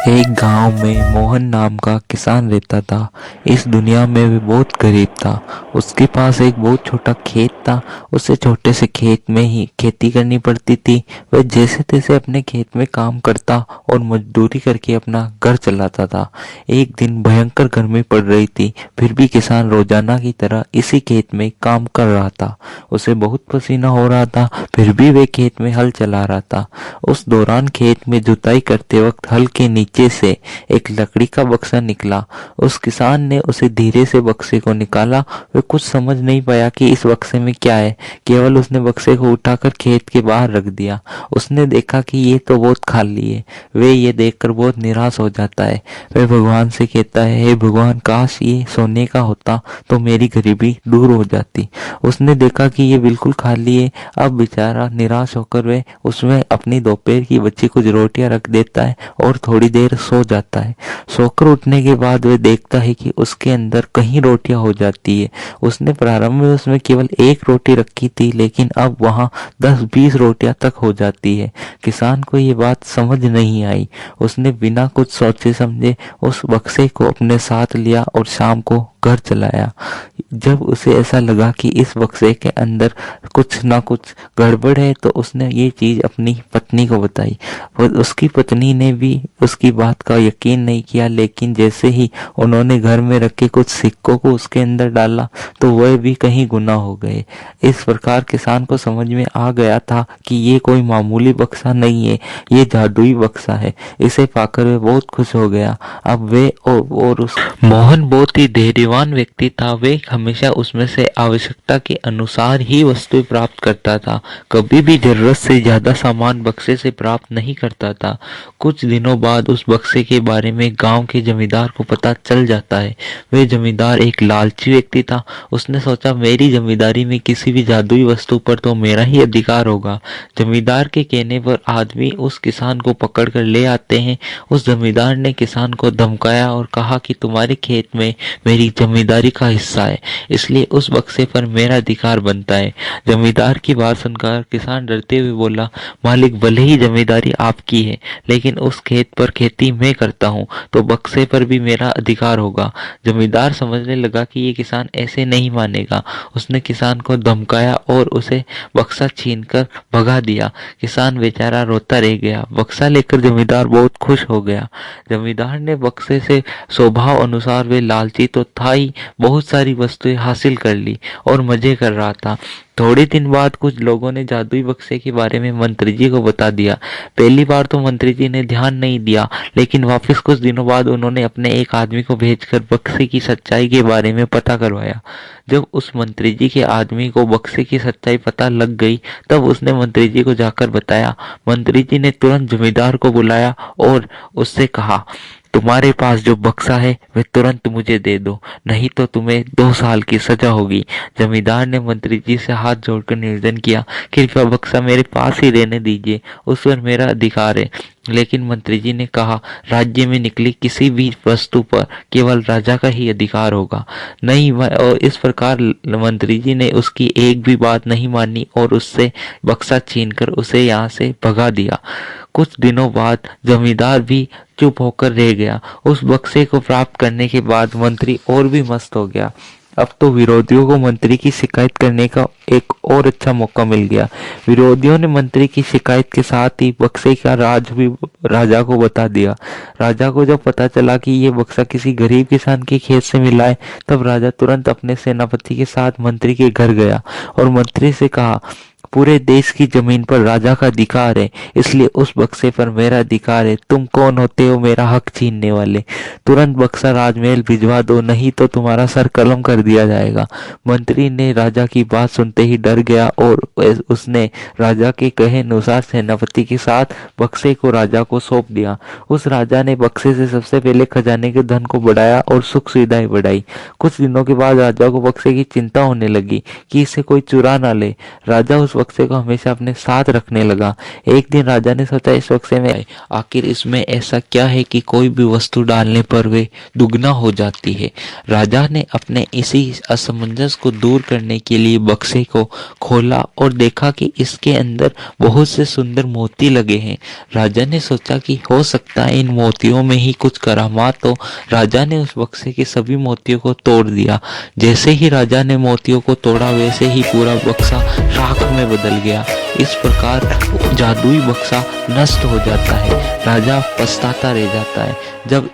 एक गांव में मोहन नाम का किसान रहता था। इस दुनिया में वो बहुत गरीब था। उसके पास एक बहुत छोटा खेत था। उसे छोटे से खेत में ही खेती करनी पड़ती थी। वह जैसे तैसे अपने खेत में काम करता और मजदूरी करके अपना घर चलाता था। एक दिन भयंकर गर्मी पड़ रही थी, फिर भी किसान रोजाना की तरह इसी खेत में काम कर रहा था। उसे बहुत पसीना हो रहा था, फिर भी वह खेत में हल चला रहा था। उस दौरान खेत में जुताई करते वक्त हल के नीचे से एक लकड़ी का बक्सा निकला। उस किसान ने उसे धीरे से बक्से को निकाला। वह कुछ समझ नहीं पाया कि इस बक्से में क्या है। केवल उसने बक्से को उठाकर खेत के बाहर रख दिया। उसने देखा कि ये तो बहुत खाली है। वे ये देखकर बहुत निराश हो जाता है। वह भगवान से कहता है, हे भगवान, काश ये सोने का होता तो मेरी गरीबी दूर हो जाती। उसने देखा कि ये बिल्कुल खाली है। अब बेचारा निराश होकर वह उसमें अपनी दोपहर की बची कुछ रोटियां रख देता है और थोड़ी देर सो जाता है। सोकर उठने के बाद वह देखता है कि उसके अंदर कहीं रोटियां हो जाती है। उसने प्रारंभ में उसमें केवल एक रोटी रखी थी, लेकिन अब वहां 10-20 रोटियां तक हो जाती है। किसान को ये बात समझ नहीं आई। उसने बिना कुछ सोचे समझे उस बक्से को अपने साथ लिया और शाम को घर चलाया। जब उसे ऐसा लगा कि इस बक्से के अंदर कुछ ना कुछ गड़बड़ है, तो उसने ये चीज अपनी पत्नी को बताई। और उसकी पत्नी ने भी उसकी बात का यकीन नहीं किया, लेकिन जैसे ही उन्होंने घर में रखे कुछ सिक्कों को उसके अंदर डाला तो वह भी कहीं गुना हो गए। इस प्रकार किसान को समझ में आ गया था कि ये कोई मामूली बक्सा नहीं है, ये जादुई बक्सा है। इसे पाकर वे बहुत खुश हो गया। अब वे और उस मोहन बहुत ही धैर्यवान व्यक्ति था। वे हमेशा उसमें से आवश्यकता के अनुसार ही वस्तु प्राप्त करता था। कभी भी जरूरत से ज्यादा सामान बक्से से प्राप्त नहीं करता था। कुछ दिनों बाद उस बक्से के बारे में गांव के जमींदार को पता चल जाता है। वह जमींदार एक लालची व्यक्ति था। उसने सोचा, मेरी जमींदारी में किसी भी जादुई वस्तु पर तो मेरा ही अधिकार होगा। जमींदार के कहने पर आदमी उस किसान को पकड़ कर ले आते हैं। उस जमींदार ने किसान को धमकाया और कहा कि तुम्हारे खेत में मेरी जमींदारी का हिस्सा है, इसलिए उस बक्से पर मेरा अधिकार बनता है। जमींदार की बात सुनकर किसान डरते हुए बोला, मालिक, भले ही जमींदारी आपकी है, लेकिन उस खेत पर खेती मैं करता हूँ, तो बक्से पर भी मेरा अधिकार होगा। जमींदार समझने लगा कि ये किसान ऐसे नहीं मानेगा। उसने किसान को धमकाया और उसे बक्सा छीनकर भगा दिया। किसान बेचारा रोता रह गया। बक्सा लेकर जमींदार बहुत खुश हो गया। जमींदार ने बक्से से स्वभाव अनुसार, वे लालची तो था ही, बहुत सारी वस्तुएं हासिल कर ली और मजे कर रहा था। थोड़े दिन बाद कुछ लोगों ने जादुई बक्से के बारे में मंत्री जी को बता दिया। पहली बार तो मंत्री जी ने ध्यान नहीं दिया, लेकिन वापस कुछ दिनों बाद उन्होंने अपने एक आदमी को भेजकर बक्से की सच्चाई के बारे में पता करवाया। जब उस मंत्री जी के आदमी को बक्से की सच्चाई पता लग गई, तब उसने मंत्री जी को जाकर बताया। मंत्री जी ने तुरंत जमींदार को बुलाया और उससे कहा, तुम्हारे पास जो बक्सा है वह तुरंत मुझे दे दो, नहीं तो तुम्हें 2 साल की सजा होगी। जमींदार ने मंत्री जी से हाथ जोड़कर निवेदन किया, कृपया बक्सा मेरे पास ही रहने दीजिए, उस पर मेरा अधिकार है। लेकिन मंत्री जी ने कहा, राज्य में निकली किसी भी वस्तु पर केवल राजा का ही अधिकार होगा। नहीं, और इस प्रकार मंत्री जी ने उसकी एक भी बात नहीं मानी और उससे बक्सा छीनकर उसे यहाँ से भगा दिया। कुछ दिनों बाद जमींदार भी चुप होकर रह गया। उस बक्से को प्राप्त करने के बाद मंत्री और भी मस्त हो गया। अब तो विरोधियों को मंत्री की शिकायत करने का एक और अच्छा मौका मिल गया। विरोधियों ने मंत्री की शिकायत के साथ ही बक्से का राज भी राजा को बता दिया। राजा को जब पता चला कि ये बक्सा किसी गरीब किसान के खेत से मिला है, तब राजा तुरंत अपने सेनापति के साथ मंत्री के घर गया और मंत्री से कहा, पूरे देश की जमीन पर राजा का अधिकार है, इसलिए उस बक्से पर मेरा अधिकार है। तुम कौन होते हो मेरा हक छीनने वाले? तुरंत बक्सा राजमहल भिजवा दो, नहीं तो तुम्हारा सर कलम कर दिया जाएगा। मंत्री ने राजा की बात सुनते ही डर गया और उसने राजा के कहे अनुसार सेनापति के साथ बक्से को राजा को सौंप दिया। उस राजा ने बक्से से सबसे पहले खजाने के धन को बढ़ाया और सुख सुविधाएं बढ़ाई। कुछ दिनों के बाद राजा को बक्से की चिंता होने लगी कि इसे कोई चुरा ना ले। राजा उस बक्से को हमेशा अपने साथ रखने लगा। एक दिन राजा ने सोचा, इस बक्से में आखिर इसमें ऐसा क्या है कि कोई भी वस्तु डालने पर वे दुगना हो जाती है। राजा ने अपने इसी असमंजस को दूर करने के लिए बक्से को खोला और देखा कि इसके अंदर बहुत से सुंदर मोती लगे हैं। राजा ने सोचा कि हो सकता है इन मोतियों में ही कुछ करामात हो। राजा ने उस बक्से के सभी मोतियों को तोड़ दिया। जैसे ही राजा ने मोतियों को तोड़ा वैसे ही पूरा बक्सा राख में बदल गया। इस प्रकार जादुई बक्सा नष्ट हो जाता है। राजा पछताता रह जाता है। जब